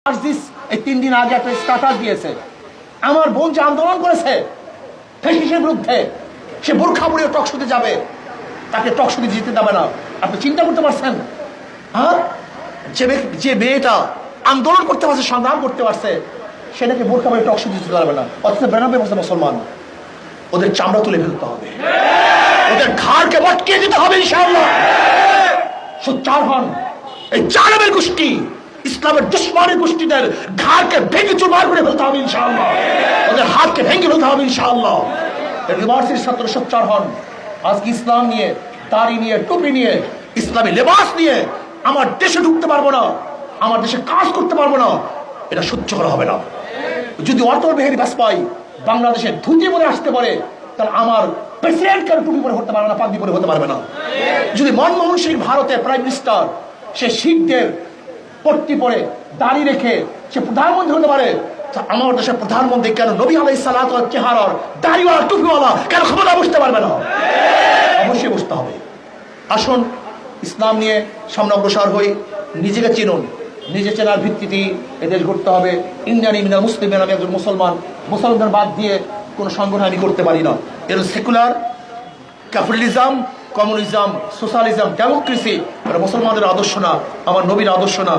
এই 3 দিন আগে একটা স্ট্যাটাস দিয়েছে, আমার বোন যে আন্দোলন করেছে ফ্যাসিস্টের বিরুদ্ধে, সে বোরখা পরে টকশোতে যাবে, তাকে টকশোতে যেতে দেবে না। আপনি চিন্তা করতে পারছেন? হ্যাঁ, যে মেয়েটা আন্দোলন করতে পারছে, সংগ্রাম করতে পারছে, সে নাকি বোরখা পরে টকশোতে যেতে পারবে না। অথচ 92% মুসলমান। ওদের চামড়া তুলে ফেলতে হবে, ওদের ঘাড়কে মটকে দিতে হবে ইনশাআল্লাহ। সোচ্চার হন। এই জালেমের গোষ্ঠী, ইসলামের দুশ্মনের গোষ্ঠীদের ঘাড়কে ভেঙে চুরমার করে ফেলতে হবে ইনশাআল্লাহ। ওদের হাতকে ভেঙে ফেলতে হবে ইনশাআল্লাহ। ইউনিভার্সিটির ছাত্র সোচ্চার হন। আজকে ইসলাম নিয়ে, দাড়ি নিয়ে, টুপি নিয়ে, ইসলামী লেবাস নিয়ে আমার দেশে ঢুকতে পারবো না, আমার দেশে কাজ করতে পারবো না, এটা সহ্য করা হবে না। যদি অটল বিহারী বাজপেয়ী বাংলাদেশে ধুতি পরে আসতে পারে, তাহলে আমার প্রেসিডেন্ট কেন টুপি পরে হতে পারবে না, পাগড়ি পরে হতে পারবে না। যদি মনমোহন সিং ভারতের প্রাইম মিনিস্টার, সে শিখদের পট্টি পরে দাড়ি রেখে সে প্রধানমন্ত্রী হতে পারে, আমার দেশের প্রধানমন্ত্রী কেন নবী আলাইহিস সালাতু ওয়াস চেহারার দাড়িওয়ালা টুপিওয়ালা কেন ক্ষমতা বসতে পারবে না? অবশ্যই বসতে হবে। আসুন ইসলাম নিয়ে সামনে অগ্রসর হই। নিজেকে চিনুন, নিজে চেনার ভিত্তিতে এদেশ গড়তে হবে। ইন্ডিয়ান মিনাল মুসলিমের, আমি একজন মুসলমান, মুসলমান বাদ দিয়ে কোনো সংগঠন আমি করতে পারি না। এর secular, capitalism, communism, socialism, democracy, এটা মুসলমানদের আদর্শ না, আমার নবীর আদর্শ না।